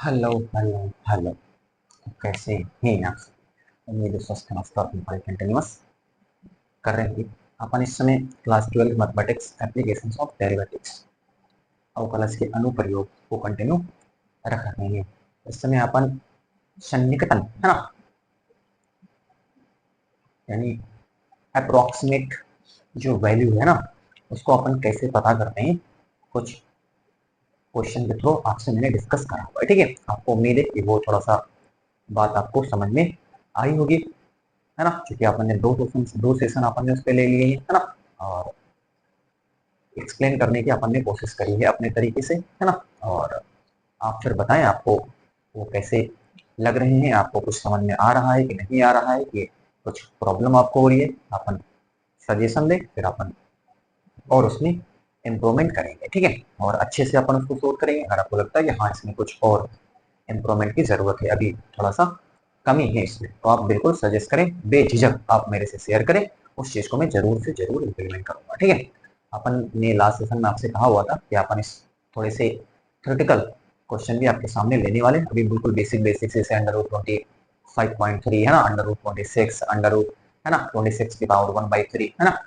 Hello hello hello. कैसे हैं आप? उम्मीद है स्वस्थ मस्त और पढ़ाई कंटिन्यूअस कर रहे हैं। अपन इस समय class 12 mathematics applications of derivatives अवकलज के अनुप्रयोग को कंटिन्यू रख रहे हैं। इस समय अपन सन्निकटन है ना, यानी अप्रोक्सीमेट जो वैल्यू है ना, उसको अपन कैसे पता करते हैं, कुछ क्वेश्चन के थ्रू आपसे मैंने डिस्कस करा हुआ है। ठीक है, आपको उम्मीद है कि वो थोड़ा सा बात आपको समझ में आई होगी, है ना, क्योंकि अपन ने दो सेशन अपन ने उस पर ले लिए हैं, है ना। और एक्सप्लेन करने की अपन ने कोशिश करी है अपने तरीके से, है ना। और आप फिर बताएं आपको वो कैसे लग रहे हैं, आपको कुछ समझ में आ रहा है कि नहीं आ रहा है, कि कुछ प्रॉब्लम आपको हो रही है। अपन सजेशन दें, फिर अपन और उसमें इम्प्रूवमेंट करेंगे। ठीक है, और अच्छे से अपन उसको सोल्व करेंगे। अगर आपको लगता है कि हाँ इसमें कुछ और इम्प्रूवमेंट की जरूरत है, अभी थोड़ा सा कमी है इसमें, तो आप बिल्कुल सजेस्ट करें, बेझिझक आप मेरे से शेयर करें। उस चीज को मैं जरूर से जरूर इम्प्लीमेंट करूंगा। ठीक है, अपन ने लास्ट सेशन में आपसे कहा हुआ था कि अपन इस थोड़े से क्रिटिकल क्वेश्चन भी आपके सामने लेने वाले हैं। अभी बिल्कुल बेसिक बेसिक से अंडर रूट 25.3 है ना, अंडर रूट 26, अंडर रूट है ना 26 की पावर 1/3 है ना,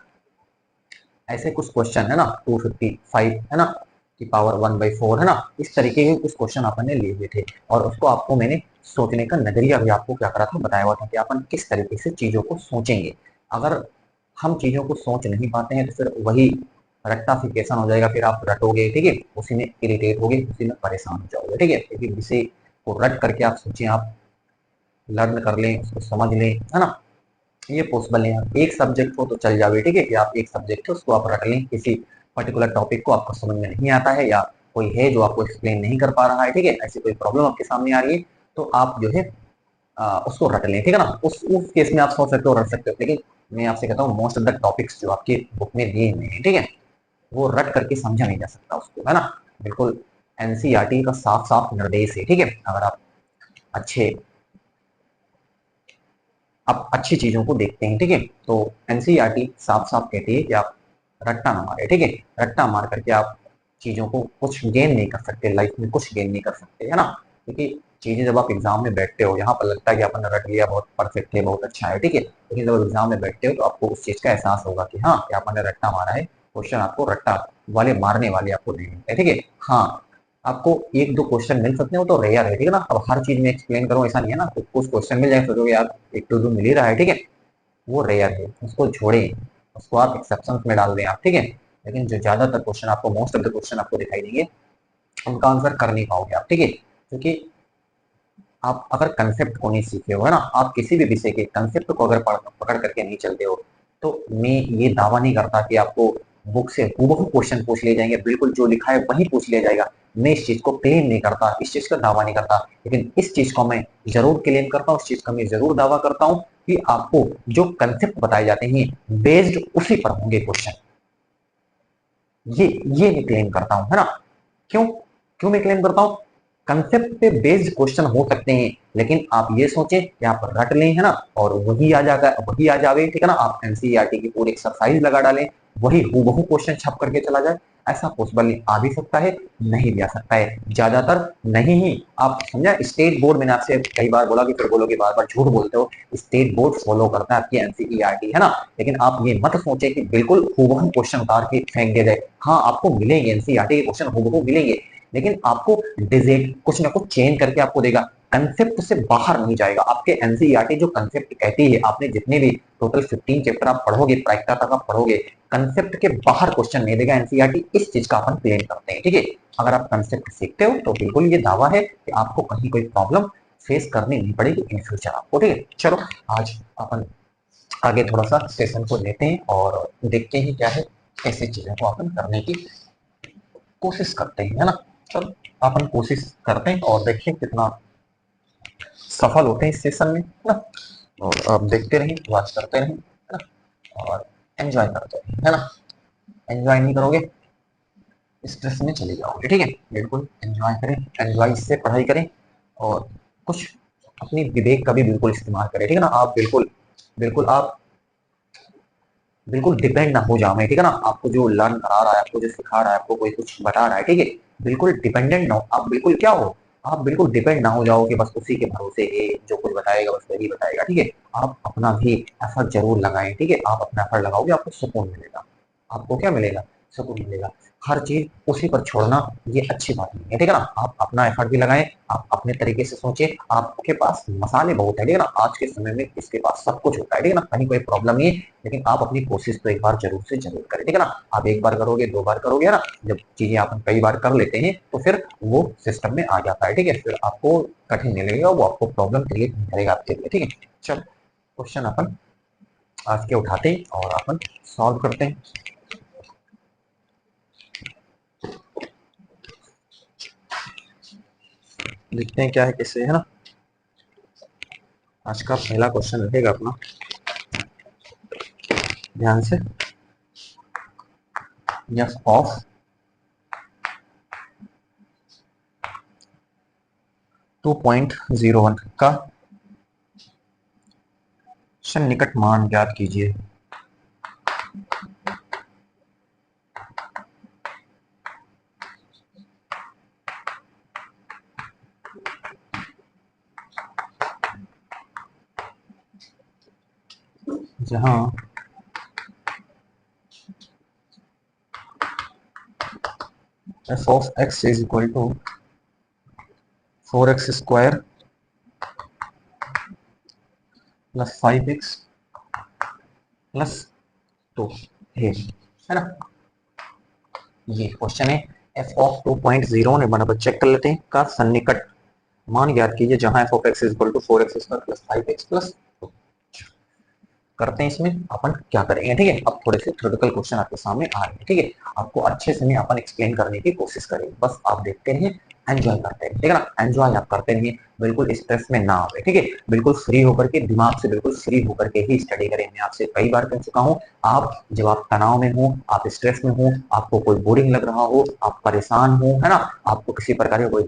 ऐसे कुछ क्वेश्चन है ना, 255 है ना की पावर 1/4 है ना। इस तरीके के कुछ क्वेश्चन अपन ने लिए हुए थे, और उसको आपको मैंने सोचने का नजरिया भी आपको क्या करा था, बताया हुआ था कि अपन किस तरीके से चीजों को सोचेंगे। अगर हम चीजों को सोच नहीं पाते हैं तो फिर वही रट्टाफिकेशन हो जाएगा, फिर आप रटोगे, ठीक है, उसी में इरिटेट होगे, उसी में परेशान हो जाओगे। ठीक है, क्योंकि विषय को रट करके आप सोचें, आप लर्न कर लें, उसको समझ लें, है ना, ये पॉसिबल है। एक सब्जेक्ट हो तो चल जावे, ठीक है, कि आप एक सब्जेक्ट है उसको आप रख लें, किसी पर्टिकुलर टॉपिक को आपको समझ में नहीं आता है, या कोई है जो आपको एक्सप्लेन नहीं कर पा रहा है, ठीक है, ऐसी कोई प्रॉब्लम आपके सामने आ रही है, तो आप जो है उसको रट लें। ठीक है ना, उस केस में आप सोच सकते हो, रट सकते हो। लेकिन मैं आपसे कहता हूँ मोस्ट ऑफ द टॉपिक्स जो आपके बुक में दिए हुए हैं, ठीक है, वो रट करके समझा नहीं जा सकता उसको, है ना। बिल्कुल एनसीईआरटी का साफ साफ निर्देश है। ठीक है, अगर अच्छे आप अच्छी चीजों को देखते हैं, ठीक है, तो एनसीईआरटी साफ साफ कहती है कि आप रट्टा ना मारे। ठीक है, रट्टा मार करके आप चीजों को कुछ गेन नहीं कर सकते, लाइफ में कुछ गेन नहीं कर सकते, है ना। क्योंकि चीजें जब आप एग्जाम में बैठते हो, यहाँ पर लगता है कि अपन रट लिया, बहुत परफेक्ट है, बहुत अच्छा है, ठीक है, लेकिन जब एग्जाम में बैठते हो तो आपको उस चीज का एहसास होगा कि हाँ, कि आपने रट्टा मारा है। क्वेश्चन आपको रट्टा वाले मारने वाले आपको नहीं मिलते, ठीक है। हाँ, आपको एक दो क्वेश्चन मिल सकते हो तो रेयर है, ठीक है ना। अब हर चीज में एक्सप्लेन करो ऐसा नहीं है ना, तो कुछ क्वेश्चन मिल जाए सोचोगे यार एक टू दो मिल ही रहा है, ठीक है, वो रेयर है, उसको छोड़े, उसको आप एक्सेप्शन में डाल दें आप, ठीक है। लेकिन जो ज्यादातर क्वेश्चन आपको, मोस्ट ऑफ द क्वेश्चन आपको दिखाई देंगे, उनका आंसर कर नहीं पाओगे आप, ठीक है, क्योंकि आप अगर कंसेप्ट को नहीं सीखे हो, है ना, आप किसी भी विषय के कंसेप्ट को अगर पकड़ करके नहीं चलते हो, तो मैं ये दावा नहीं करता कि आपको बुक से हूबहू क्वेश्चन पूछ लिए जाएंगे, बिल्कुल जो लिखा है वही पूछ लिया जाएगा। मैं इस चीज को क्लेम नहीं करता, इस चीज का दावा नहीं करता, लेकिन इस चीज को मैं जरूर क्लेम करता हूँ, इस चीज का मैं जरूर दावा करता हूँ कि आपको जो कंसेप्ट बताए जाते हैं बेस्ड उसी पर होंगे क्वेश्चन। ये मैं क्लेम करता हूँ, है ना। क्यों क्यों मैं क्लेम करता हूँ? कंसेप्ट पे बेस्ड क्वेश्चन हो सकते हैं, लेकिन आप ये सोचें कि आप रट लें, है ना, और वही आ जावे, ठीक है ना, आप एनसीईआरटी की पूरी एक्सरसाइज लगा डालें, वही हूबहू क्वेश्चन छप करके चला जाए, ऐसा पॉसिबल नहीं। आ भी सकता है, नहीं भी आ सकता है, ज्यादातर नहीं ही। आप समझा, स्टेट बोर्ड, मैंने आपसे कई बार बोला कि फिर बोलोगे बार बार झूठ बोलते हो, स्टेट बोर्ड फॉलो करता है आपकी एनसीईआरटी, है ना। लेकिन आप ये मत सोचे कि बिल्कुल हूबहू क्वेश्चन उतार के फेंक दिया जाए। हाँ, आपको मिलेंगे एनसीईआरटी के क्वेश्चन हूबहू मिलेंगे, लेकिन आपको डिजिट कुछ ना कुछ चेंज करके आपको देगा, कंसेप्ट से बाहर नहीं जाएगा। आपके एनसीईआरटी जो कंसेप्ट कहती है, आपने जितने भी टोटल 15 चैप्टर आप पढ़ोगे, प्रायिकता तक आप पढ़ोगे, कंसेप्ट के बाहर क्वेश्चन नहीं देगा एनसीईआरटी, इस चीज का अपन क्लेम करते हैं, ठीक है। अगर आप कंसेप्ट सीखते हो तो बिल्कुल ये दावा है कि आपको कहीं कोई प्रॉब्लम फेस करनी नहीं पड़ेगी इन फ्यूचर आपको, ठीक है। चलो, आज अपन आगे थोड़ा सा सेशन को लेते हैं और देखते हैं क्या है, ऐसी चीजों को अपन करने की कोशिश करते हैं, है ना। चलो, अपन कोशिश करते हैं और देखते हैं कितना सफल होते हैं इस सेशन में, है ना। और आप देखते रहें, वॉच करते रहें, है ना, और एंजॉय करते रहें, है ना। एंजॉय नहीं करोगे, स्ट्रेस में चले जाओगे, ठीक है। बिल्कुल एंजॉय करें, एंजॉय से पढ़ाई करें, और कुछ अपनी विवेक का भी बिल्कुल इस्तेमाल करें, ठीक है ना। आप बिल्कुल बिल्कुल आप बिल्कुल डिपेंड ना हो जाओ, ठीक है ना। आपको जो लर्न करा रहा है, आपको जो सिखा रहा है, आपको कोई कुछ बता रहा है, ठीक है, बिल्कुल डिपेंडेंट ना हो आप, बिल्कुल क्या हो, आप बिल्कुल डिपेंड ना हो जाओ कि बस उसी के भरोसे ये जो कुछ बताएगा बस वही बताएगा, ठीक है। आप अपना भी एफर्ट जरूर लगाएं, ठीक है। आप अपना एफर्ट लगाओगे आपको सुकून मिलेगा। आपको क्या मिलेगा? सुकून मिलेगा। हर चीज उसी पर छोड़ना ये अच्छी बात नहीं है, ठीक है ना। आप अपना एफर्ट भी लगाएं, आप अपने तरीके से सोचें। आपके पास मसाले बहुत है, ठीक है ना। आज के समय में इसके पास सब कुछ होता है, ठीक है ना, कहीं कोई प्रॉब्लम नहीं है। लेकिन आप अपनी कोशिश तो एक बार जरूर से जरूर करें, ठीक है ना। आप एक बार करोगे, दो बार करोगे ना, जब चीजें आप कई बार कर लेते हैं तो फिर वो सिस्टम में आ जाता है, ठीक है। फिर आपको कठिन नहीं लगेगा, वो आपको प्रॉब्लम क्रिएट नहीं करेगा आपके लिए, ठीक है। चलो क्वेश्चन अपन आज के उठाते हैं और अपन सॉल्व करते हैं। देखते हैं क्या है कैसे, है ना। आज का पहला क्वेश्चन रहेगा अपना, ध्यान से। एफ ऑफ 2.01 का सन्निकट मान ज्ञात कीजिए। जहां F of X is equal to 4x square plus 5x plus 2 है ना। ये क्वेश्चन है। एफ ऑफ 2.0 ने बराबर चेक कर लेते हैं का सन्निकट मान ज्ञात कीजिए जहां F of X is equal to 4x square plus 5x plus 2। करते हैं इसमें अपन क्या करेंगे, ठीक है। अब थोड़े से थ्योरेटिकल क्वेश्चन आपके सामने आ रहे हैं, ठीक है। आपको अच्छे से में अपन एक्सप्लेन करने की कोशिश करेंगे, बस आप देखते रहिए, एंजॉय करते रहिए, ठीक है ना। एंजॉय आप करते रहिए, बिल्कुल स्ट्रेस में ना आवे, ठीक है। बिल्कुल फ्री होकर के, दिमाग से बिल्कुल फ्री होकर के ही स्टडी करें। मैं आपसे कई बार कह चुका हूँ, आप जब आप तनाव में हो, आप स्ट्रेस में हो, आपको कोई बोरिंग लग रहा हो, आप परेशान हो, है ना, आपको किसी प्रकार की कोई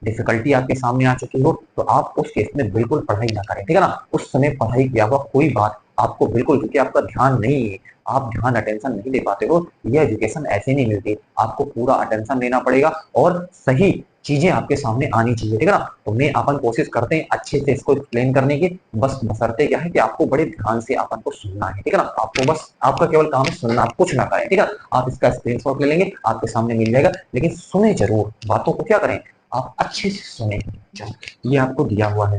डिफिकल्टी आपके सामने आ चुकी हो, तो आप उस केस में बिल्कुल पढ़ाई ना करें, ठीक है ना। उस समय पढ़ाई किया हुआ कोई बात आपको बिल्कुल, क्योंकि आपका ध्यान नहीं है, आप ध्यान अटेंशन नहीं दे पाते हो, ये एजुकेशन ऐसे नहीं मिलती। आपको पूरा अटेंशन देना पड़ेगा और सही चीजें आपके सामने आनी चाहिए, ठीक है ना। तो मैं अपन कोशिश करते हैं अच्छे से इसको एक्सप्लेन करने की, बस बशर्ते क्या है कि आपको बड़े ध्यान से अपन को सुनना है, ठीक है ना। आपको बस आपका केवल काम है सुनना, आप कुछ ना करें, ठीक है। आप इसका स्क्रीनशॉट ले लेंगे, आपके सामने मिल जाएगा, लेकिन सुने जरूर, बातों को क्या करें, आप अच्छे से सुने। ये आपको दिया हुआ है,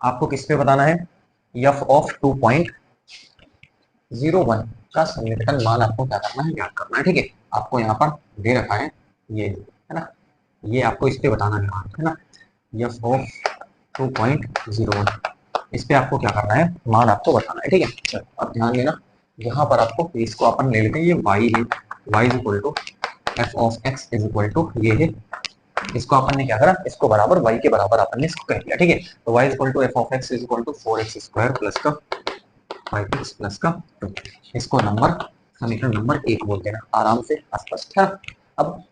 आपको किस पे बताना है, एफ ऑफ 2.01 का सन्निकटन मान आपको क्या करना है, याद करना है, ठीक है। आपको यहाँ पर दे रखा है ये, है ना, ये आपको इस पे बताना है ना, एफ ऑफ 2.01, इस पे आपको क्या करना है, मान आपको बताना है, ठीक है। चलो अब ध्यान देना, यहाँ पर आपको इसको अपन ले लेते हैं, ये y है, y is equal to F of X is equal to ये है, इसको अपन ने क्या करा, इसको बराबर y के बराबर अपन ने इसको कह दिया, ठीक है। तो y is equal to F of X is equal to 4x square plus का 5x प्लस का 2। इसको नंबर, समीकरण नंबर 1 बोल देना, आराम से स्पष्ट है। अब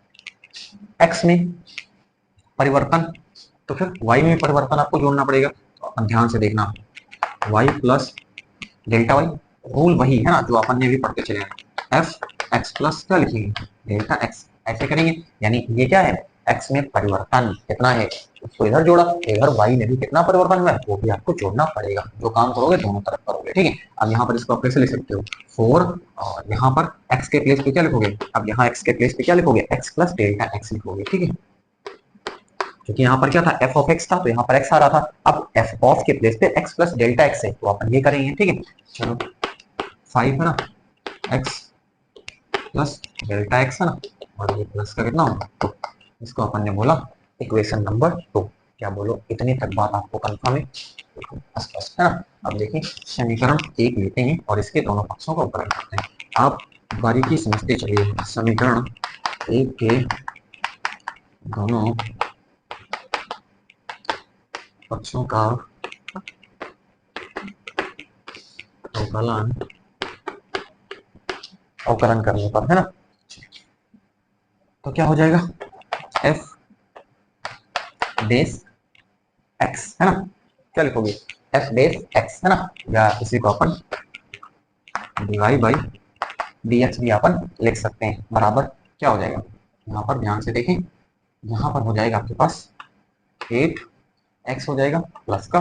x में परिवर्तन, तो फिर y में परिवर्तन आपको जोड़ना पड़ेगा, तो अपन ध्यान से देखना, y plus delta Y, rule वही है ना जो अपन ने भी पढ़ के चले हैं, एफ एक्स प्लस क्या लिखेंगे, डेल्टा एक्स, ऐसे करेंगे। यानी ये क्या है, एक्स में परिवर्तन कितना है, उसको इधर जोड़ा, इधर वाई में भी कितना परिवर्तन हुआ है वो भी आपको जोड़ना पड़ेगा। जो काम करोगे दोनों तरफ करोगे, ठीक है। अब यहाँ पर इसको आप कैसे लिख सकते हो, 4 और यहाँ पर एक्स के प्लेस पे क्या लिखोगे, अब यहाँ एक्स के प्लेस पे क्या लिखोगे, एक्स प्लस डेल्टा एक्स लिखोगे, ठीक है। क्योंकि यहाँ पर क्या था, एफ ऑफ एक्स था, तो यहाँ पर एक्स आ रहा था। अब एफ ऑफ के प्लेस पे एक्स प्लस डेल्टा एक्स है, तो अपन ये करेंगे, ठीक है। चलो 5 है ना, एक्स प्लस डेल्टा एक्स है ना, और ये प्लस का कितना होगा, तो इसको अपन ने बोला इक्वेशन नंबर 2। क्या बोलो, इतनी तक बात आपको कंफर्म है, स्पष्ट है ना। अब देखिए समीकरण 1 लेते हैं और इसके दोनों पक्षों का उपयोग करते हैं। आप बारीकी समझते चलिए, समीकरण 1 के दोनों पक्षों का अवकलन अवकलन करने पर, है ना, तो क्या हो जाएगा, एफ डेस एक्स, है ना, क्या लिखोगे, एफ डेस एक्स, है ना, या इसी को अपन dy बाई dx भी अपन लिख सकते हैं, बराबर क्या हो जाएगा, यहाँ पर ध्यान से देखें, यहाँ पर हो जाएगा आपके पास 8x हो जाएगा प्लस का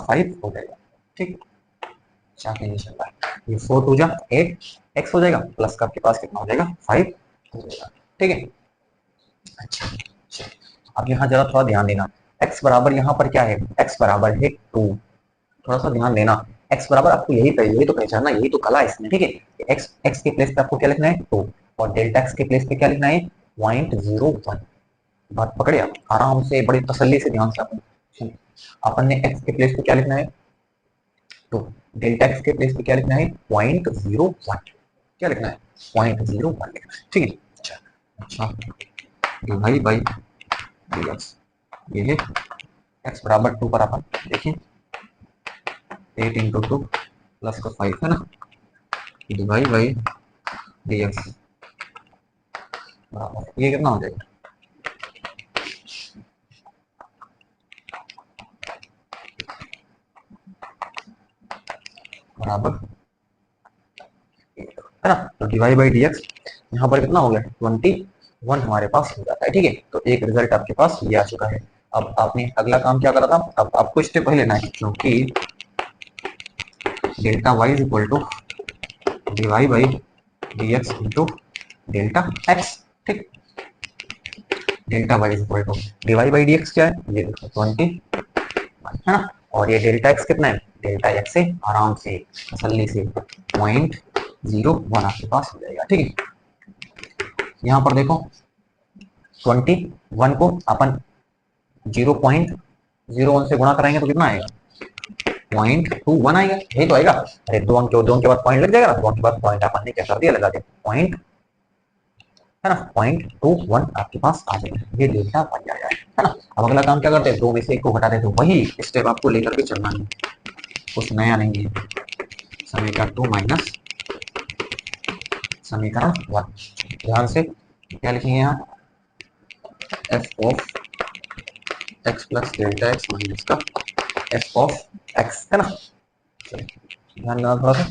5 हो जाएगा। ठीक, चाके नहीं चल रहा है, ये 4 टू जा 8x हो जाएगा प्लस का आपके पास कितना हो जाएगा 5 हो जाएगा। ठीक है, अच्छा अब यहाँ जरा थोड़ा ध्यान देना, x बराबर यहाँ पर क्या है, x बराबर है 2। थोड़ा सा ध्यान देना, x बराबर आपको यही तो पहचानना, यही तो कला है इसमें। ठीक है, x के प्लेस पे आपको क्या लिखना है 2 और डेल्टा x के प्लेस पे क्या लिखना है 0.01। बात पकड़े आप आराम से, बड़ी तसल्ली से, ध्यान से अपन ने x के प्लेस पे क्या लिखना है, तो डेल्टा x के प्लेस पे क्या लिखना है 0.01, क्या लिखना है 0.01 लिखना है। ठीक है, अच्छा डिवाइड बाई dx, ये है x बराबर 2 पर अपन देखिए 8 इंटू 2 प्लस का 5 है ना, डिवाइड बाई dx बराबर ये कितना हो जाएगा, बराबर है ना। तो डिवाइड बाई dx यहाँ पर कितना हो गया 21 हमारे पास हो जाता है। ठीक है, तो एक रिजल्ट आपके पास ये आ चुका है। अब आपने अगला काम क्या करा था, अब आपको स्टेप पहले लेना है, क्योंकि delta Y is equal to divide by dx into delta x। ठीक, delta Y is equal to divide by dx क्या है, ये देखो 20 है ना, और ये डेल्टा x कितना है, डेल्टा x से आराम से तसल्ली से 0.01 आपके पास हो जाएगा। ठीक है, यहाँ पर देखो 21 को अपन 0.01 से गुणा कराएंगे तो कितना आएगा 0.21 आएगा, यही तो आएगा। अरे दो अंक के बाद पॉइंट लग जाएगा ना, 2 अंक के बाद पॉइंट अपन ने क्या कर दिया, लगा दिया पॉइंट, है ना, 0.21 आपके पास आ जाएगा, ये डेल्टा बन जाएगा, है ना। अब अगला काम क्या करते हैं, 2 में से 1 को घटा देते हैं, वही स्टेप आपको लेकर के चलना है, कुछ नया नहीं है। समीकरण 2 माइनस समीकरण 1, ध्यान से क्या लिखेंगे यहाँ, F of x plus delta X minus का एफ ऑफ एक्स, है ना। ध्यान देना थोड़ा सा,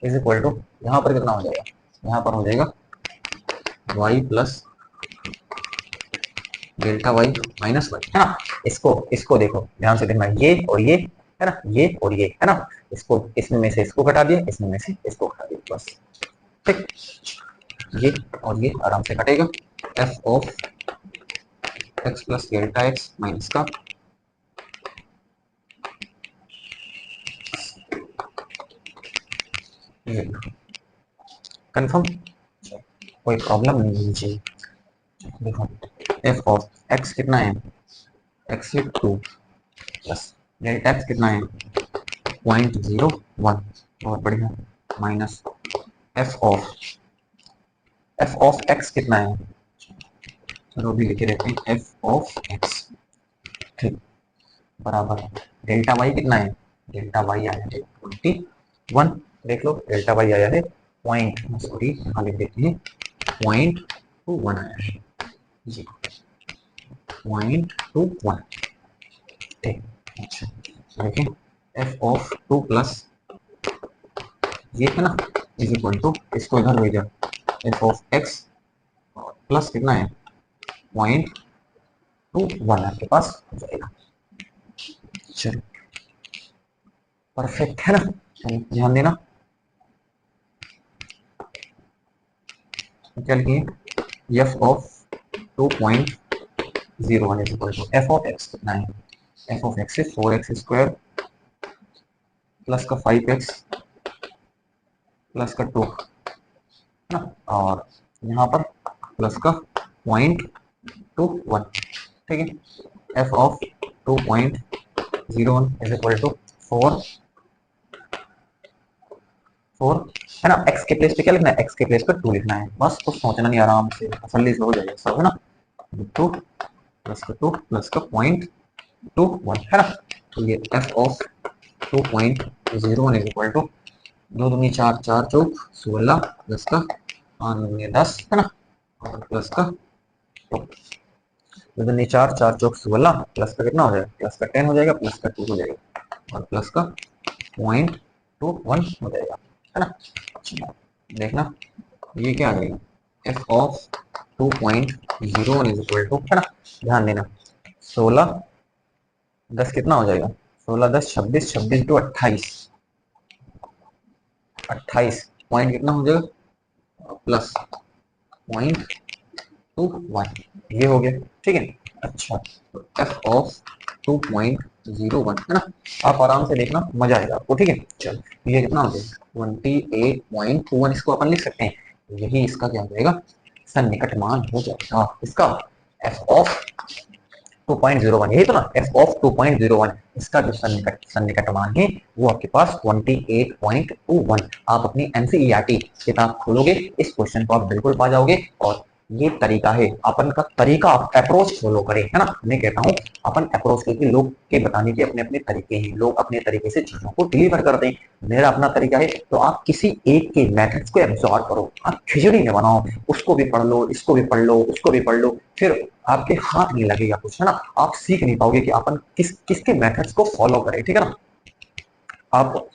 इज इक्वल टू यहाँ पर कितना हो जाएगा, यहाँ पर हो जाएगा y plus delta Y minus Y, है ना। इसको देखो ध्यान से देखना, ये और ये है ना, ये और ये है ना, इसको इसमें से इसको घटा दिया, इसमें में से इसको घटा दिया, बस। ठीक, ये और ये आराम से कटेगा, F of x plus delta X minus का कंफर्म, कोई प्रॉब्लम नहीं होनी चाहिए। देखो एफ ऑफ एक्स कितना है, एक्स है 2 प्लस डेल्टा एक्स कितना है 0.01, बहुत बढ़िया, माइनस एफ ऑफ एक्स कितना है, चलो अभी लिखे रहते हैं एफ ऑफ एक्स, ठीक, बराबर डेल्टा वाई कितना है, डेल्टा वाई आया है 21, देख लो डेल्टा वाई आया है सॉरी यहाँ लिख देते हैं 0.21 आया है जी, 0.21। ठीक, अच्छा देखिए एफ ऑफ 2 प्लस ये है ना इज इक्वल टू, इसको इधर भेजा, एफ ऑफ एक्स प्लस कितना है 0.21 आपके पास हो जाएगा। चलो परफेक्ट है ना, ध्यान देना, क्या लिखिए F of 2.01 is equal to F of X कितना है, F of X is 4x square plus का 5x प्लस का 2 है ना, और यहाँ पर प्लस का 0.21। ठीक है, F of 2.01 is equal to 4 है ना, x के प्लेस पे क्या लिखना है, x के प्लेस पे 2 लिखना है, बस कुछ सोचना नहीं, आराम से तसल्ली से हो जाएगा सब, है ना। 2 प्लस का 2 प्लस का 0.21 है ना, तो ये F of 2.01 is equal to 2 दूनी 4, 4 चौक 16 प्लस का 5 दूनी 10 है ना, और प्लस का 2 दूनी 4, 4 चौक 16 प्लस का कितना हो जाएगा, प्लस का 10 हो जाएगा, प्लस का 2 हो जाएगा और प्लस का 0.21 हो जाएगा, है ना। देखना ये क्या आ जाएगा, F of 2.01 is equal to, है ना, ध्यान देना, 16 10 कितना हो जाएगा, 16 10 26, 26 टू 28, 28 पॉइंट कितना हो जाएगा, प्लस 0.21, ये हो गया, ठीक है। अच्छा, तो एफ ऑफ 2.01, है ना, आप आराम से देखना, मजा आएगा आपको, ठीक है। चलो ये कितना हो जाएगा, 28.21, इसको अपन लिख सकते हैं, यही इसका क्या हो जाएगा, सन्निकट मान हो जाएगा इसका, एफ ऑफ 2.01, यही तो ना, एफ ऑफ 2.01, इसका जो सन्निकट मान है वो आपके पास 28.21। आप अपनी एनसीईआरटी किताब खोलोगे, इस क्वेश्चन को आप बिल्कुल पा जाओगे, और ये तरीका है अपन का, तरीका आप अप्रोच फॉलो करें, है ना, मैं कहता हूँ अपन अप्रोच, क्योंकि लोग के बताने के अपने अपने तरीके हैं, लोग अपने तरीके से चीजों को डिलीवर करते हैं, मेरा अपना तरीका है, तो आप किसी एक के मेथड्स को एब्जॉर्व करो, आप खिचड़ी में बनाओ, उसको भी पढ़ लो, इसको भी पढ़ लो, उसको भी पढ़ लो, फिर आपके हाथ नहीं लगेगा कुछ, है ना, आप सीख नहीं पाओगे कि अपन किसके मेथड्स को फॉलो करें, ठीक है ना। आप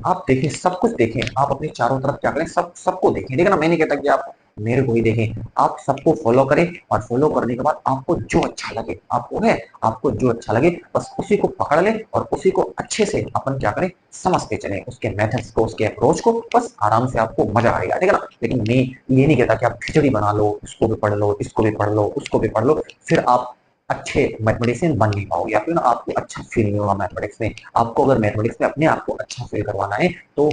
आप देखें, सब कुछ देखें, आप अपने चारों तरफ क्या करें, सबको देखें, ठीक है ना, मैं नहीं कहता कि आप मेरे को ही देखें, आप सबको फॉलो करें, और फॉलो करने के बाद आपको जो अच्छा लगे, आपको जो अच्छा लगे बस उसी को पकड़ ले, और उसी को अच्छे से अपन क्या करें, समझते चले उसके मेथड्स को, उसके अप्रोच को, बस आराम से आपको मजा आएगा, ठीक है ना। लेकिन मैं ये नहीं कहता कि आप खिचड़ी बना लो, उसको भी पढ़ लो, इसको भी पढ़ लो, उसको भी पढ़ लो, फिर आप अच्छे मैथमेटिशियन बन नहीं पाओगे, या फिर ना आपको अच्छा फील नहीं होगा मैथमेटिक्स में। आपको अगर मैथमेटिक्स में अपने आप को अच्छा फील करवाना है, तो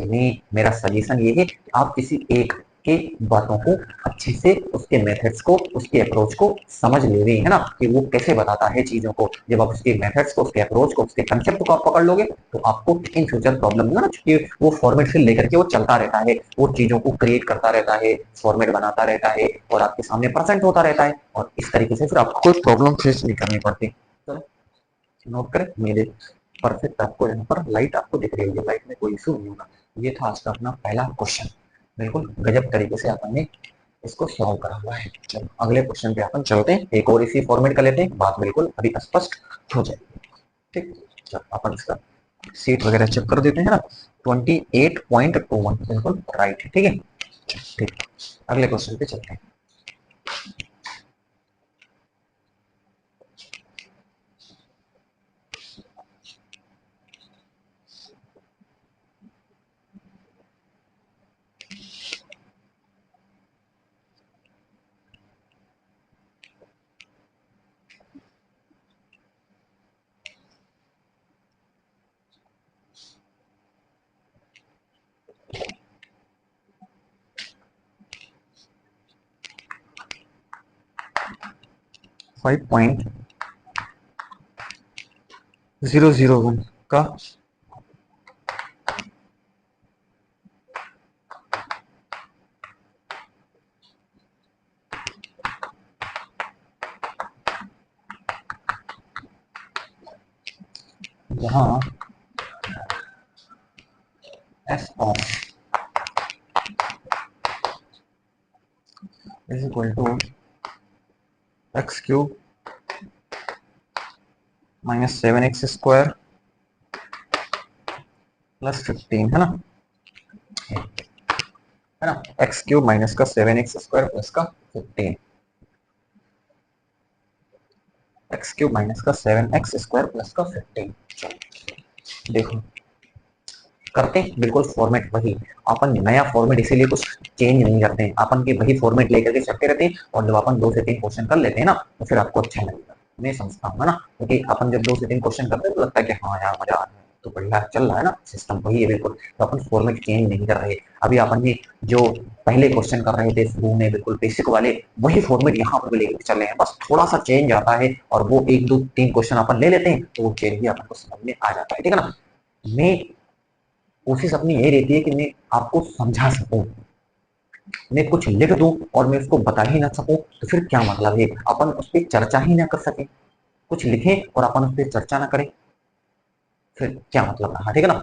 मेरा सजेशन ये है कि आप किसी एक के बातों को अच्छे से, उसके मेथड्स को, उसके अप्रोच को समझ ले रहे हैं, ना, कि वो कैसे बताता है चीजों को। जब आप उसके मेथड्स को, उसके अप्रोच को, उसके कंसेप्ट को आप पकड़ लोगे, तो आपको इन फ्यूचर प्रॉब्लम नहीं होगा ना, क्योंकि वो फॉर्मेट से लेकर के वो चलता रहता है, वो चीजों को क्रिएट करता रहता है, फॉर्मेट बनाता रहता है, और आपके सामने प्रेजेंट होता रहता है, और इस तरीके से फिर आपको कोई प्रॉब्लम फेस नहीं करनी पड़ती। चलो नोट करें, मेरे परफेक्ट आपको यहाँ पर लाइट आपको दिख रही होगी, लाइट में कोई इशू नहीं होगा। ये था आज का अपना पहला क्वेश्चन, बिल्कुल गजब तरीके से अपन ने इसको सॉल्व करा हुआ है। चलो अगले क्वेश्चन पे अपन चलते हैं, एक और इसी फॉर्मेट का लेते हैं, बात बिल्कुल अभी स्पष्ट हो जाएगी, ठीक। चलो अपन इसका सीट वगैरह चेक कर देते हैं ना, 28.21 बिल्कुल राइट है, ठीक है। ठीक, अगले क्वेश्चन पे चलते हैं। 5.001 का यहाँ F of is equal to X cube minus 7x² plus 15, है ना, है ना, एक्स क्यूब माइनस का 7x² प्लस का 15, एक्स क्यूब माइनस का 7x² प्लस का 15। देखो करते हैं बिल्कुल फॉर्मेट वही, अपन नया फॉर्मेट इसीलिए कुछ चेंज नहीं करते हैं, अपन के वही फॉर्मेट लेकर के चलते रहते हैं, और जब अपन 2 से 3 क्वेश्चन कर लेते हैं ना, तो फिर आपको अच्छा लगेगा, मैं समझता हूँ, है ना, क्योंकि अपन जब 2 से 3 क्वेश्चन करते हैं तो लगता है कि हाँ यार मजा आ रहा है, तो बढ़िया चल रहा है ना, सिस्टम वही है बिल्कुल, तो अपन फॉर्मेट चेंज नहीं कर रहे। अभी अपन ने जो पहले क्वेश्चन कर रहे थे शुरू में बिल्कुल बेसिक वाले, वही फॉर्मेट यहाँ पर भी लेकर चल रहे हैं, बस थोड़ा सा चेंज आता है, और वो 1 2 3 क्वेश्चन अपन ले लेते हैं, तो वो चेंज भी अपन को समझ में आ जाता है, ठीक है ना। मैं कोशिश अपनी यही रहती है कि मैं आपको समझा सकूं, मैं कुछ लिख दूं और मैं उसको बता ही ना सकूं, तो फिर क्या मतलब है, अपन उस पर चर्चा ही ना कर सके, कुछ लिखें और अपन उस पर चर्चा ना करें, फिर क्या मतलब रहा, ठीक है ना।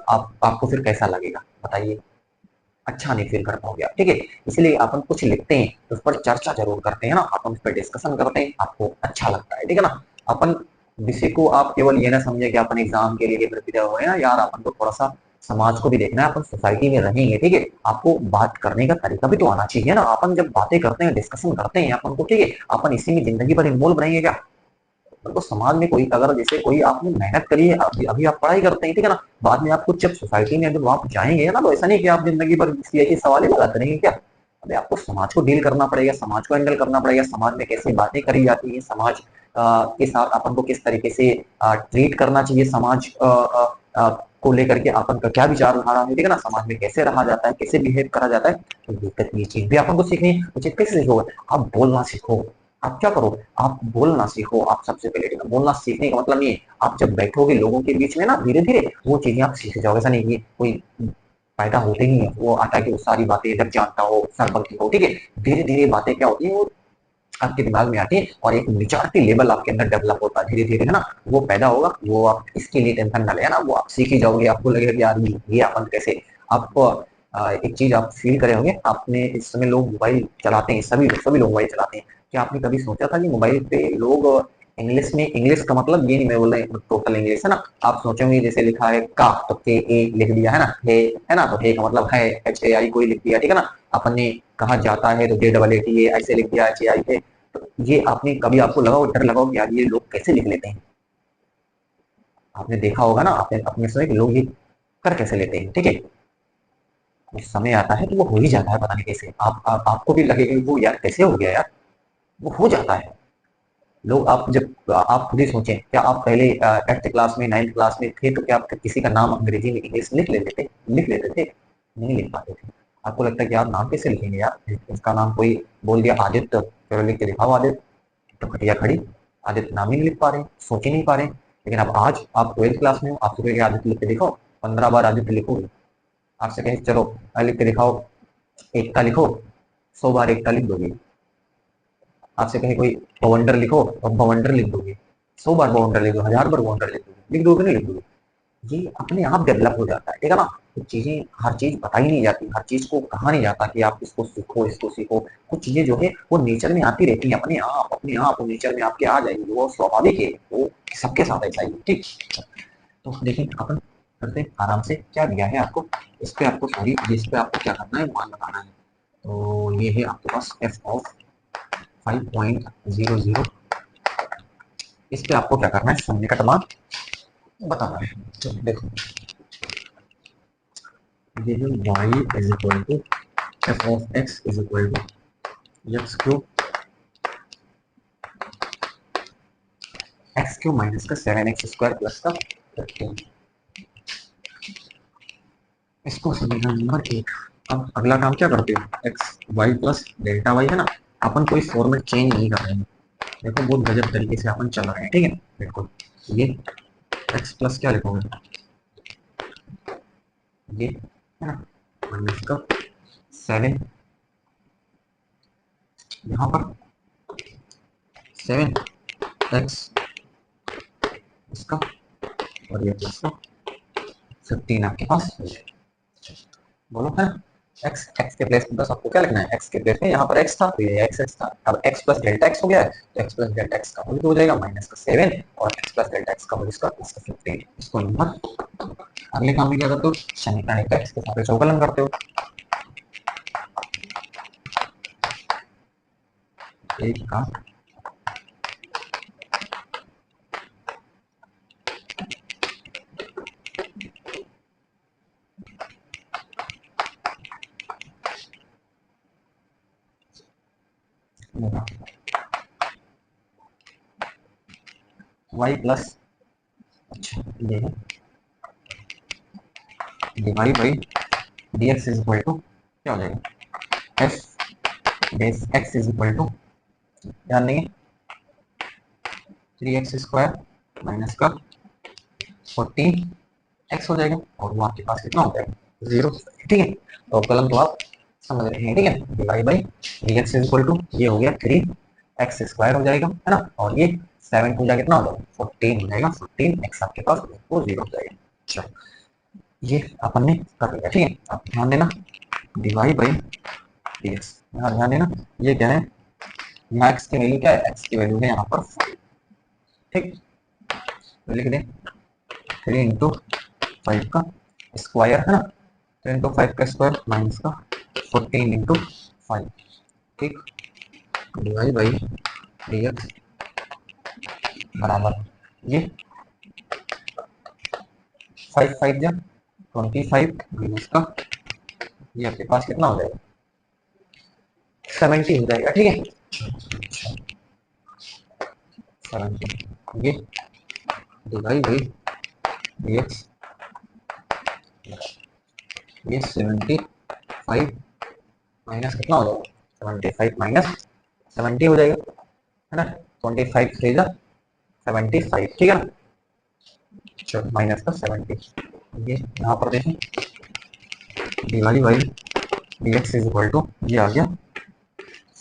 आपको फिर कैसा लगेगा बताइए, अच्छा नहीं फील कर पाओगे आप, ठीक है। इसलिए अपन कुछ लिखते हैं तो उस पर चर्चा जरूर करते हैं ना, अपन उस पर डिस्कशन करते हैं, आपको अच्छा लगता है, ठीक है ना। अपन विषय को आप केवल ये ना समझे कि अपन एग्जाम के लिए प्रिपेयर हुए हैं ना यार, अपन को थोड़ा सा समाज को भी देखना है, अपन सोसाइटी में रहेंगे, ठीक है। आपको बात करने का तरीका भी तो आना चाहिए ना। अपन जब बातें करते हैं, डिस्कशन करते हैं अपन को, ठीक है, अपन इसी में जिंदगी भर इन्वॉल्व रहेंगे क्या? तो समाज में कोई अगर जैसे कोई आपने मेहनत करी है, अभी आप पढ़ाई करते हैं, ठीक है ना, बाद में आपको जब सोसाइटी में जब आप जाएंगे ना, तो ऐसा नहीं कि आप जिंदगी भर ऐसे सवाल ही लगाते रहेंगे क्या? अबे आपको समाज को डील करना पड़ेगा, समाज को हैंडल करना पड़ेगा, समाज में कैसे बातें करी जाती है, समाज के साथ अपन को किस तरीके से ट्रीट करना चाहिए, समाज को लेकर के अपन का क्या विचारधारा है, ठीक है ना, समाज में कैसे रहा जाता है, कैसे बिहेव करा जाता है। तो ये चीज भी अपन को सीखनी है। वो चीज कैसे सीखोगे? आप बोलना सीखो। आप क्या करो? आप बोलना सीखो। आप सबसे पहले, ठीक है, बोलना सीखने का मतलब ये है, आप जब बैठोगे लोगों के बीच में ना, धीरे धीरे वो चीजें आप सीख जाओगे। ऐसा नहीं कि कोई पैदा होते ही है वो आता है कि वो सारी बातें जब जानता हो, सरबंधी हो, ठीक है। धीरे धीरे बातें क्या होती है, वो आपके दिमाग में आती है और एक मेच्योरिटी लेवल आपके अंदर डेवलप होता है धीरे धीरे, है ना। वो पैदा होगा, वो आप इसके लिए टेंशन ना लेना, वो आप सीख ही जाओगे। आपको लगेगा कि यार ये अपन कैसे, आप एक चीज आप फील करे होंगे, आपने इस समय लोग मोबाइल चलाते हैं, सभी सभी लोग मोबाइल चलाते हैं। क्या आपने कभी सोचा था कि मोबाइल पे लोग इंग्लिश में, इंग्लिश का मतलब ये नहीं मैं बोल रहा हूँ टोटल इंग्लिश, है ना, आप सोचोगे जैसे लिखा है का, तो के ए लिख दिया, है ना, है ना, तो हे का मतलब है, एच ए आई कोई लिख दिया, ठीक है ना। अपन ने कहा जाता है तो जे डबल ए टी ए ऐसे लिख दिया, एच ए आई है। तो ये आपने कभी आपको लगा, डर लगा कि यार ये लोग कैसे लिख लेते हैं? आपने देखा होगा ना, आपने अपने समय कि लोग ये कर कैसे लेते हैं, ठीक है। कुछ समय आता है तो वो हो ही जाता है, पता नहीं कैसे। आपको भी लगेगा कि वो यार कैसे हो गया यार, वो हो जाता है। लोग, आप जब आप खुद ही सोचें, क्या आप पहले 8th क्लास में, 9th क्लास में थे तो क्या आप किसी का नाम अंग्रेजी में, इंग्लिश लिख लेते थे? लिख लेते थे? नहीं लिख पाते थे। आपको लगता है कि यार नाम कैसे लिखेंगे यार, इसका नाम कोई बोल दिया आदित्य, चलो लिख के दिखाओ आदित्य, तो खटिया खड़ी, आदित्य नाम ही नहीं लिख पा रहे, सोच ही नहीं पा रहे। लेकिन अब आज आप 12th क्लास में हो, आपसे कहेंगे आदित्य लिख के दिखाओ, 15 बार आदित्य लिखोगे। आपसे कहें चलो लिख के दिखाओ, एकता लिखो, 100 बार एकता लिख दोगे। आपसे कहे कोई बवंडर लिखो, और बवंडर लिख दोगे। 100 बार बवंडर लिख दो, 1000 बार बवंडर लिख दोगे, लिख दोगे नहीं लिख दोगे? ये अपने आप डेवलप हो जाता है, ठीक है ना। कुछ चीजें, हर चीज बताई नहीं जाती, हर चीज को कहा नहीं जाता कि आप इसको सीखो, इसको सीखो। कुछ चीजें जो है वो नेचर में आती रहती है, अपने आप वो नेचर में आपके आ जाएगी, वो स्वाभाविक है, वो सबके साथ ऐसा ही है, ठीक। तो देखिए अपन करते हैं आराम से, क्या दिया है आपको, इस पे आपको सॉरी, इस पे आपको क्या करना है, मान बताना है। तो ये है आपके पास एफ ऑफ 5.00, इस पे आपको क्या करना है, शून्य का मान बताना है। चलो देखो, ये है y is equal to F of X is equal to X cube, X cube minus का 7x² प्लस का 15। इसको समीकरण नंबर 1। अब अगला काम क्या करते हो, X Y plus delta Y, है ना। अपन कोई फॉर्मेट चेंज नहीं कर रहे हैं, देखो बहुत गजब तरीके से अपन चल रहे हैं, ठीक है। बिल्कुल, ये एक्स प्लस क्या लिखोगे, ये है ना, माइनस का 7, यहाँ पर 7x इसका, और ये प्लस का 15 आपके पास हो जाएगा। बोलो है, एक्स एक्स के प्लेस में बस आपको क्या लिखना है, एक्स के प्लेस में यहाँ पर एक्स था तो ये एक्स एक्स था। अब एक्स प्लस डेल्टा एक्स हो गया है, तो एक्स प्लस डेल्टा एक्स का होल हो जाएगा माइनस का 7, और एक्स प्लस डेल्टा एक्स का होल इसका प्लस का 15। इसको नंबर, अगले काम में क्या करते हो, समीकरण का एक्स के साथ अवकलन करते हो, एक का वाई प्लस, अच्छा ये है D Y by D x is equal to क्या हो जाएगा, F base X is equal to, ध्यान देंगे 3x² माइनस का 14 एक्स हो जाएगा, और वो आपके पास कितना हो जाएगा 0, ठीक है। तो कलम तो आप समझ रहे हैं, ठीक है। Divide by D x is equal to, ये हो गया 3x² हो जाएगा, है ना, और ये 7 हो जाएगा, कितना हो जाएगा 14 हो जाएगा, 14 एक्स आपके पास वो 0 हो जाएगा। चलो ये अपन ने कर लिया, ठीक है। अब ध्यान देना, डिवाइड बाई डी एक्स, यहाँ ध्यान देना, ये क्या है, यहाँ एक्स की वैल्यू क्या है, एक्स की वैल्यू है यहाँ पर 5, ठीक। तो लिख दें 3 × 5 का स्क्वायर है ना, तो इंटू 5 का स्क्वायर माइनस का 14 इंटू 5, ठीक, डिवाइड बाई डी एक्स बराबर ये 5 5 जा 25 माइनस का ये आपके पास कितना हो जाएगा 70 हो जाएगा, ठीक है 70 ये डिवाइड बाई डी एक्स ये 75 माइनस कितना हो जाएगा 75 माइनस 70 हो जाएगा है ना, 25 थ्री जा 75, ठीक है ना, चलो माइनस का 70, ये यहाँ पर देखें divide by D x is equal to ये आ गया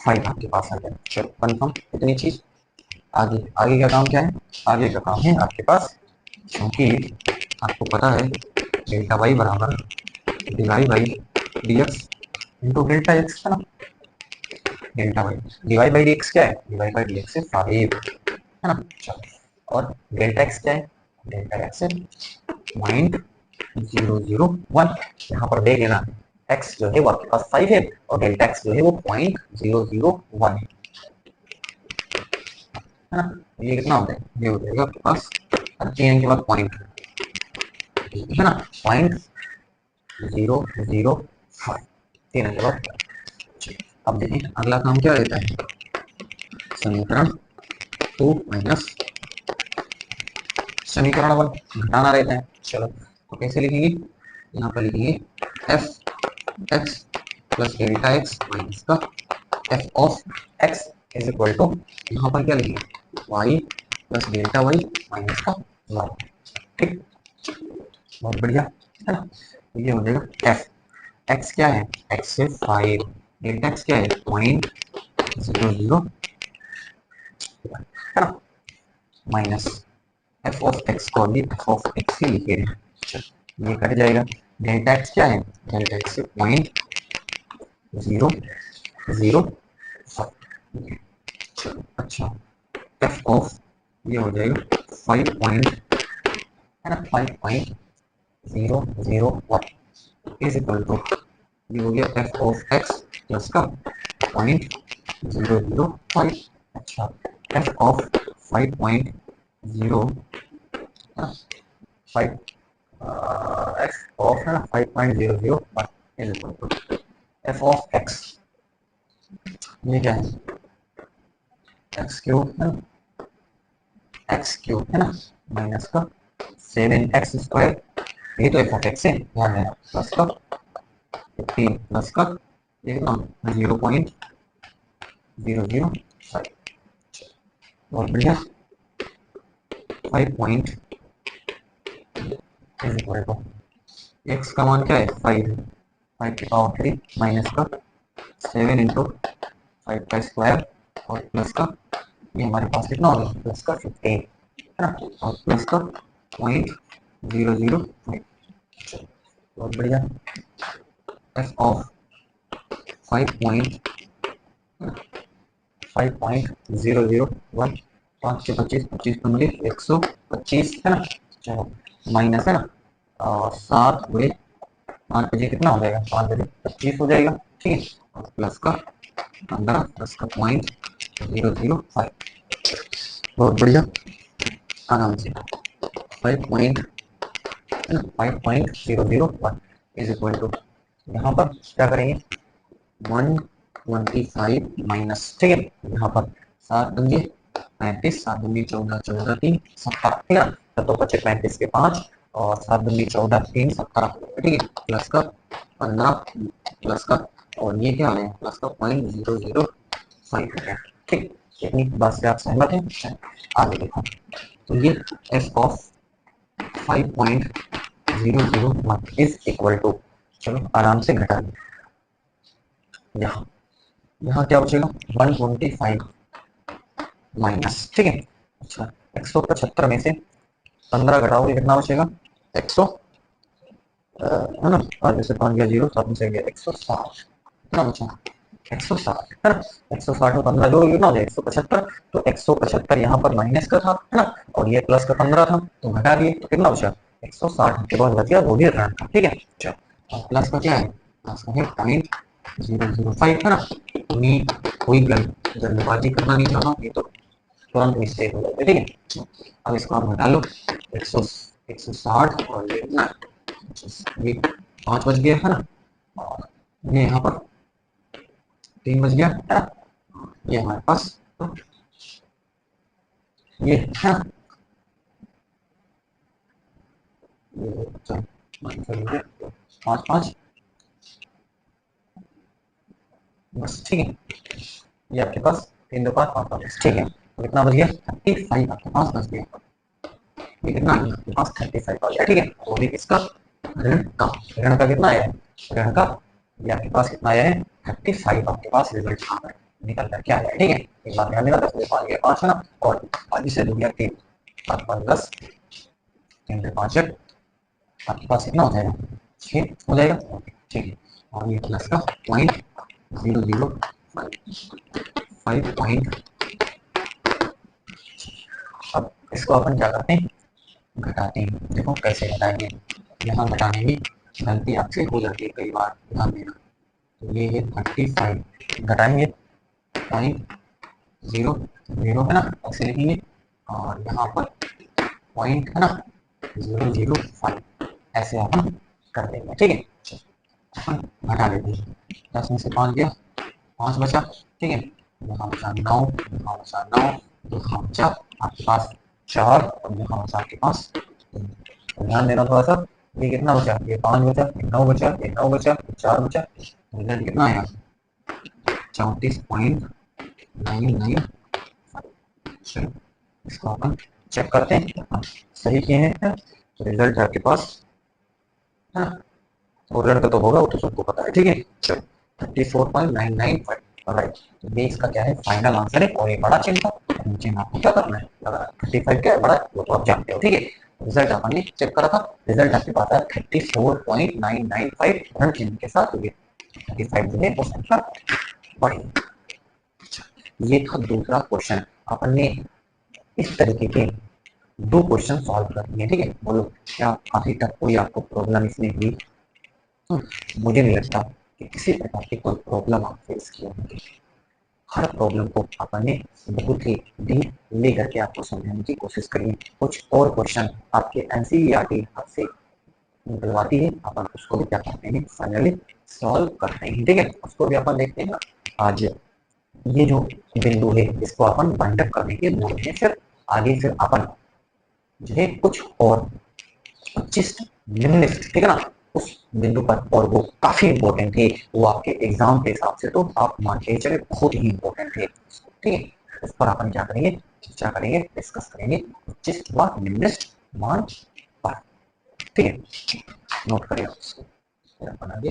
5 आपके पास आ गया। चलो कन्फर्म इतनी चीज, आगे आगे का काम क्या है, आगे का काम है आपके पास, क्योंकि आपको पता है डेल्टा वाई बराबर divide by D x into delta x है ना, delta y divide by D x क्या है, डिवाइड बाई डी एक्स है 5 है ना, चलो और डेल्टा एक्स क्या है, डेल्टा एक्स है 0.001, यहाँ पर देख लेना x जो है वो आपके पास 5 है और डेल्टा x जो है वो 0.001 है ना, ये कितना होता है, ये हो जाएगा आपके पास 3 के बाद पॉइंट है ना 0.005 3 के बाद। अब देखें अगला काम क्या रहता है, समीकरण 2 माइनस समीकरण 1 घटाना रहता है। चलो तो कैसे लिखेंगे, यहाँ पर लिखेंगे F X plus delta X minus का F of X is equal to, यहाँ पर क्या लिखेंगे Y plus delta Y minus का वाई, ठीक, बहुत बढ़िया है ना, तो ये हो जाएगा एफ एक्स क्या है, एक्स से 5, डेल्टा एक्स क्या है 0.00 है ना, माइनस एफ ऑफ एक्स को अभी एफ ऑफ एक्स ही लिखे हैं, ये कट जाएगा, डेल्टा एक्स क्या है, डेल्टा एक्स से 0.005, अच्छा एफ ऑफ ये हो जाएगा 5 पॉइंट है ना 5.001 इज इक्वल टू ये हो गया एफ ऑफ एक्स प्लस का 0.005, अच्छा एफ ऑफ 5.0 5 एक्स ऑफ है ना 5.001 is equal to F of x, ये क्या है एक्स क्यूब है ना, एक्स क्यूब है ना माइनस का 7x स्क्वायर, ये तो एफ ऑफ एक्स है ध्यान देना, प्लस का 15 प्लस का ये कितना 0.005, बहुत बढ़िया 5 point is equal to x का मान क्या है 5 की पावर 3 माइनस का 7 इंटू 5 का स्क्वायर और प्लस का ये हमारे पास कितना होगा प्लस का 15 है ना, और प्लस का 0.005, बहुत बढ़िया एफ ऑफ 5.001 5 से 25 25 तो मिले 125 है ना, चलो माइनस है ना 7 बजे 5 बजे कितना हो जाएगा 5 बजे 25 हो जाएगा, ठीक है, और प्लस का 15 प्लस का 0.005, बहुत बढ़िया आराम से 5.001 इज इक्वल टू यहाँ पर क्या करेंगे 125 माइनस, ठीक है, यहाँ पर 7 दूंगे 35 7 दूंगी 14 14 3 17, ठीक है, तो 25 35 के 5 और 7 दूंगी 14 3 17, ठीक है, प्लस का 15 प्लस का और ये क्या है प्लस का 0.005 हो गया, ठीक, इतनी बात से आप सहमत हैं, आगे देखो तो ये F of 5.001 is equal to, चलो आराम से घटा दें, यहाँ यहाँ क्या बचेगा 125 माइनस, ठीक है, अच्छा 175 में से 15 घटाओगे कितना बचेगा 100 है ना, और जैसे 5 गया 0 7 में से गया 160 कितना बचा 160 है ना, 160 में 15 जोड़ोगे कितना हो जाएगा 175, तो 175 यहाँ पर माइनस का था है ना, और ये प्लस का 15 था तो घटा दिए तो कितना बचा 160 के बाद बच गया वो भी ऋण का, ठीक है। चलो प्लस का क्या है, प्लस का है 0.005 है ना। कोई जल्दबाजी करना नहीं चाहता, ये तो तुरंत मिस्टेक हो जाती है, ठीक है। अब इसको आप घटा लो, 160 और ये 5 बच गया है ना, और ये यहाँ पर 3 बच गया है ना? ये हमारे पास तो ये है ना, ये 5 5 बस, ठीक है। ये आपके पास 3 2 5 5 5, ठीक है। तो कितना बच गया, 35 आपके पास बच गया। ये कितना है आपके पास, 35 आ गया, ठीक है। वो भी किसका, ऋण का। ऋण का कितना आया है, ऋण का ये आपके पास कितना आया है, 35 आपके पास रिजल्ट आ रहा है, निकल करके आ गया, ठीक है। एक बार ध्यान देना, 10 में 5 गया 5 है ना, और 5 से 2 गया 3, 7 5 10, 3 से 5 आपके पास कितना हो जाएगा, 6 हो जाएगा, ठीक है। और ये प्लस का 0.005 अब इसको अपन क्या करते हैं, घटाते हैं। देखो कैसे घटाएंगे, यहाँ घटाने में गलती आपसे हो जाती है कई बार, ध्यान देना। तो ये है 35 घटाएंगे, 0.00 है ना, ऐसे लिखेंगे, और यहाँ पर पॉइंट है ना 0.005, ऐसे अपन कर देंगे, ठीक है। अपन घटा लेते हैं, 10 में से 5 गया, 5 बचा, ठीक है। यहाँ बचा 9, यहाँ बचा 9, यहाँ बचा आपके पास 4, और यहाँ बचा आपके पास 3। ध्यान देना थोड़ा सा, ये कितना बचा, ये 5 बचा, ये 9 बचा, ये 9 बचा, ये 4 बचा, रिजल्ट कितना आया, 34.99। चलो इसको अपन चेक करते हैं, सही किए हैं तो रिजल्ट आपके पास है ना, और लड़का तो होगा वो तो सबको पता है, ठीक है। चलो 34.995, राइट। तो ये इसका क्या है, फाइनल आंसर है, और ये बड़ा चिन्ह था, नीचे में आपको क्या करना है, लगा 35 क्या है बड़ा, वो तो आप जानते हो, ठीक है। रिजल्ट अपन ने चेक करा था, रिजल्ट आपके पास है 34.995 ऋण चिन्ह के साथ, ये 35 जो है वो संख्या बड़ी। ये था दूसरा क्वेश्चन, अपन ने इस तरीके के 2 क्वेश्चन सॉल्व कर दिए, ठीक है। बोलो क्या काफी टफ कोई आपको प्रॉब्लम इसमें हुई, मुझे नहीं लगता कि किसी प्रकार की कोई प्रॉब्लम आप फेस की होगी। हर प्रॉब्लम को आपने बहुत ही डीप ले करके आपको समझाने की कोशिश करिए। कुछ और क्वेश्चन आपके एनसीईआरटी से निकलवाती है, अपन उसको भी क्या करते हैं, फाइनली सॉल्व करते हैं, ठीक है। उसको भी अपन देखते हैं। आज ये जो बिंदु है इसको अपन बाइंड अप करने के बोलते हैं, फिर आगे फिर अपन जो है कुछ और 25 निम्नलिखित, ठीक है ना, उस बिंदु पर, और वो काफी इंपॉर्टेंट थे, वो आपके एग्जाम के हिसाब से तो आप मान के चले बहुत ही इंपॉर्टेंट थे, ठीक है। उस पर अपन क्या करेंगे, चर्चा करेंगे, डिस्कस करेंगे 25 व निम्नलिखित मान पर, ठीक है। नोट करिए उसको, फिर अपन आगे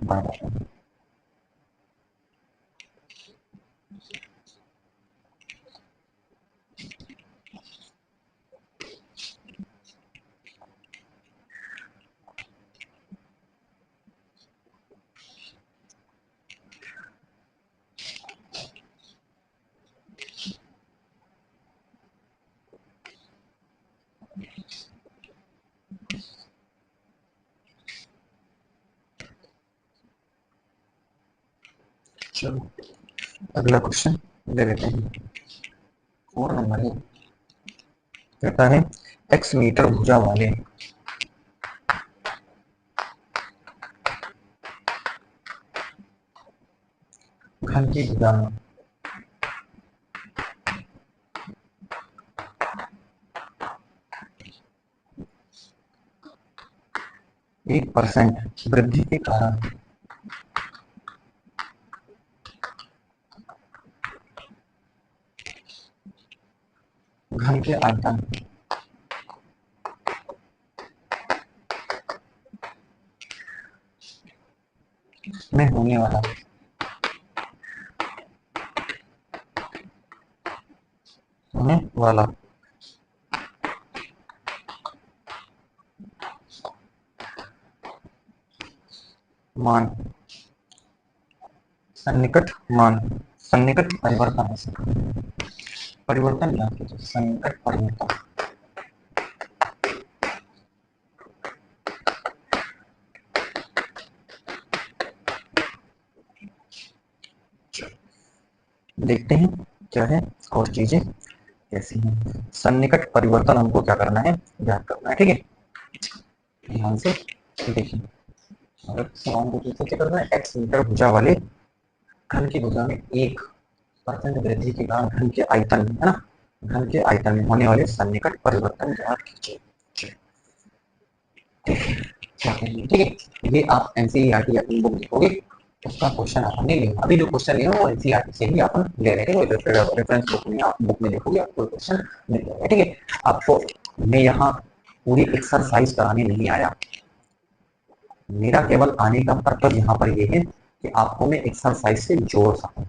बढ़ते हैं। चलो अगला क्वेश्चन ले लेते हैं, 4 नंबर है, कहता है x मीटर भुजा वाले घन की भुजा में 1% वृद्धि के कारण घन के आयतन में होने वाला मान सन्निकट मान, सन्निकट परिवर्तन, परिवर्तन क्या है, सन्निकट परिवर्तन देखते हैं क्या है और चीजें कैसी हैं। सन्निकट परिवर्तन हमको क्या करना है, ज्ञात करना है, ठीक है। ध्यान से देखिए, अगर सवाल को क्या करना है, एक्स मीटर भुजा वाले घन की भुजा में 1% वृद्धि के कारण घन के आयतन में, है ना, घन के आयतन में होने वाले सन्निकट परिवर्तन ज्ञात कीजिए। ठीक है, ये आप एनसीईआरटी अपनी बुक देखोगे, उसका क्वेश्चन आपने नहीं लेना। अभी जो क्वेश्चन है वो एनसीईआरटी से ही अपन ले रहे हैं, रेफरेंस बुक में देखोगे आपको क्वेश्चन मिल जाएगा, ठीक है। आपको मैं यहाँ पूरी एक्सरसाइज कराने नहीं आया, मेरा केवल आने का पर्पज यहाँ पर ये है कि आपको मैं एक्सरसाइज से जोड़ सकूं,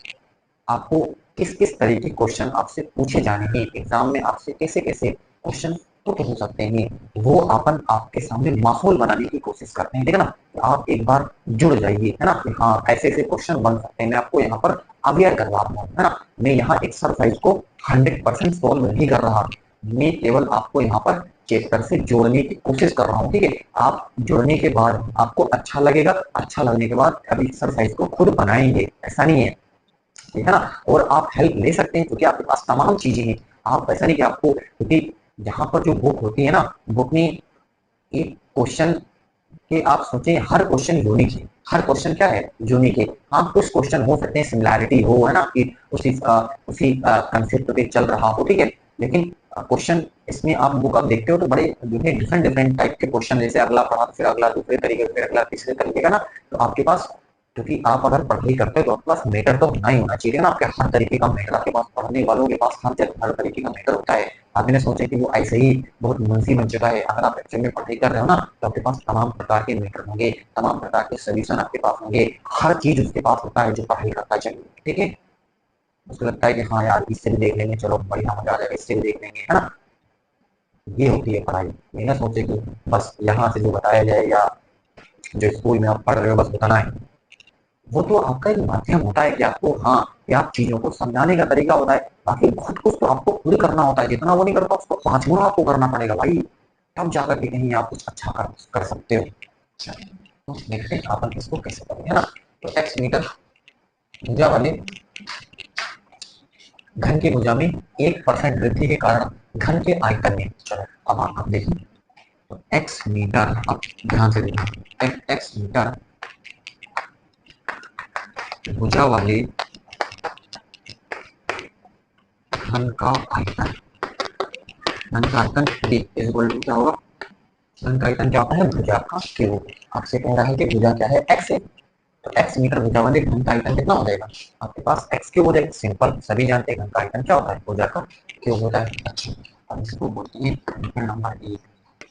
आपको किस किस तरह के क्वेश्चन आपसे पूछे जाने हैं एग्जाम में, आपसे कैसे कैसे क्वेश्चन पुट हो सकते हैं, वो अपन आपके सामने माहौल बनाने की कोशिश करते हैं, ठीक है ना। आप एक बार जुड़ जाइए, है ना, कि हाँ ऐसे ऐसे क्वेश्चन बन सकते हैं, मैं आपको यहाँ पर अवेयर करवा रहा हूँ, है ना। मैं यहाँ एक्सरसाइज को 100% सोल्व नहीं कर रहा, मैं केवल आपको यहाँ पर चैप्टर से जोड़ने की कोशिश कर रहा हूँ, ठीक है। आप जुड़ने के बाद आपको अच्छा लगेगा, अच्छा लगने के बाद अब एक्सरसाइज को खुद बनाएंगे, ऐसा नहीं है, ठीक है ना। और आप हेल्प ले सकते हैं क्योंकि आपके पास तमाम चीजें हैं। आप ऐसा नहीं कि आपको, क्योंकि यहाँ पर जो बुक होती है ना, बुक में एक क्वेश्चन के आप सोचें, हर क्वेश्चन यूनिक है, हर क्वेश्चन क्या है, यूनिक है। हाँ कुछ क्वेश्चन हो सकते हैं सिमिलैरिटी हो, है ना, कि उसी कंसेप्ट पे चल रहा हो, ठीक है, लेकिन क्वेश्चन इसमें आप बुक आप देखते हो तो बड़े जो है डिफरेंट डिफरेंट टाइप के क्वेश्चन, जैसे अगला पढ़ा फिर अगला दूसरे तरीके, फिर अगला तीसरे तरीके का ना, तो आपके पास, क्योंकि आप अगर पढ़ाई करते हो तो आपके पास मैटर तो होना ही होना चाहिए ना, आपके हर तरीके का मैटर आपके पास, पढ़ने वालों के पास हर तरीके का मैटर होता है। आपने सोचा कि वो ऐसे ही बहुत मुंशी बन चुका है, अगर आप एक्चुअल में पढ़ाई कर रहे हो ना तो आपके पास तमाम प्रकार के मैटर होंगे, तमाम प्रकार के सोल्यूशन आपके पास होंगे, हर चीज उसके पास होता है जो पढ़ाई करता है, ठीक है। उसको लगता है कि हाँ यार इससे भी देख लेंगे, चलो बढ़िया मजा आ जाएगा, इससे भी देख लेंगे, है ना। ये होती है पढ़ाई। ये ना सोचे कि बस यहाँ से जो बताया जाए या जो स्कूल में आप पढ़ रहे हो बस बताना है, वो तो आपका एक माध्यम होता है कि आपको, हाँ, कि आप चीजों को समझाने का तरीका होता है, बाकी बहुत कुछ तो आपको खुद करना होता है, जितना वो नहीं करता उसको 5 गुना आपको करना पड़ेगा भाई, तब जाकर के कहीं आप कुछ अच्छा कर सकते हो। अच्छा, तो देखते हैं अपन इसको कैसे करें, है ना। तो एक्स मीटर भुजा वाले घन की भुजा में 1% वृद्धि के कारण घन के आयतन में, चलो अब आप देखिए, तो एक्स मीटर, अब ध्यान से देखिए, एक्स मीटर भुजा वाले घन का आयतन, घन का आयतन क्या होगा, घन का आयतन क्या होता है, भुजा का क्यूब। आपसे कह रहा है कि भुजा क्या है, एक्स है, तो एक्स मीटर भुजा वाले घन का आयतन कितना हो जाएगा, आपके पास एक्स क्यूब हो जाएगा, सिंपल, सभी जानते हैं घन का आयतन क्या होता है, भुजा का क्यूब होता है। अच्छा, अब इसको बोलते हैं समीकरण नंबर 1।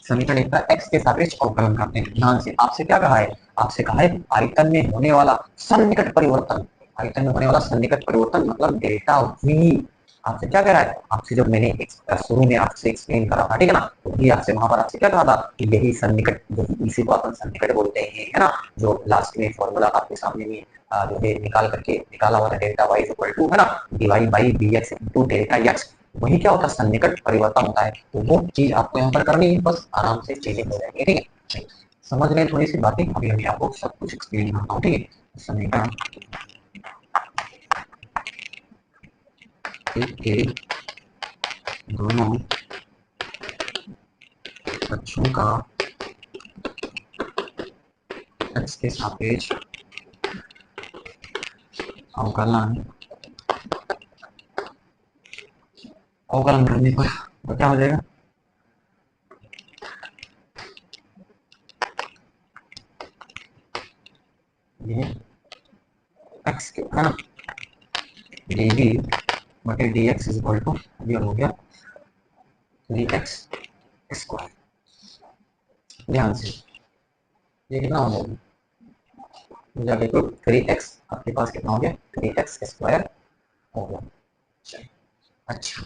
समीकरण 1 का एक्स के सापेक्ष अवकलन करते हैं। ध्यान से, आपसे क्या कहा है, आपसे कहा है आयतन में होने वाला सन्निकट परिवर्तन, आयतन में होने वाला सन्निकट परिवर्तन मतलब डेल्टा वी। आपसे क्या कह रहा है, आपसे जब मैंने शुरू में आपसे एक्सप्लेन करा था, ठीक है ना, तो भी आपसे वहां पर आपसे क्या कहा था कि यही सन्निकट, जो इसी को अपन सन्निकट बोलते हैं, है ना, जो लास्ट में फॉर्मूला आपके सामने में जो है निकाल करके निकाला हुआ था, डेल्टा वाई इक्वल टू, है ना, dy by b x into delta x, वही क्या होता है, सन्निकट परिवर्तन होता है। तो वो चीज आपको यहाँ पर करनी है, बस आराम से चीजें हो जाएंगी, ठीक है। समझ रहे थोड़ी सी बातें, अभी अभी आपको सब कुछ एक्सप्लेन करता हूँ, ठीक है। समीकरण के दोनों पक्षों का एक्स के सापेक्ष अवकलन, अवकलन करने पर तो क्या हो जाएगा, ये एक्स के, है ना, डी वी बटे d x is equal to, ये हो गया 3x स्क्वायर। ध्यान से, ये कितना हो जाएगा, जाके तो 3x, आपके पास कितना हो गया, 3x स्क्वायर हो गया। अच्छा,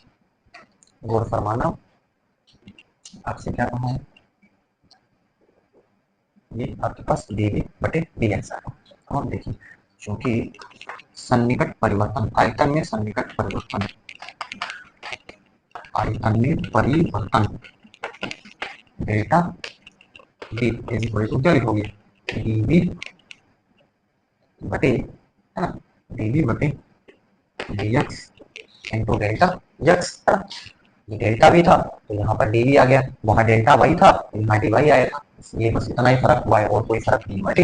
गौर फरमाना, आपसे क्या कहा है, ये आपके पास डी वी बटे डी एक्स आ रहा। और देखिए, क्योंकि सन्निकट परिवर्तन, आयतन में सन्निकट परिवर्तन, आयतन में परिवर्तन delta d is equal to क्या लिखोगे, डी वी बटे, है ना, डी वी बटे dx इंटू डेल्टा x, ये डेल्टा भी था तो यहाँ पर डी भी आ गया, वहां डेल्टा वाई था तो यहाँ डी वाई आएगा, ये बस इतना ही फर्क हुआ है और कोई फर्क नहीं हुआ, ठीक है।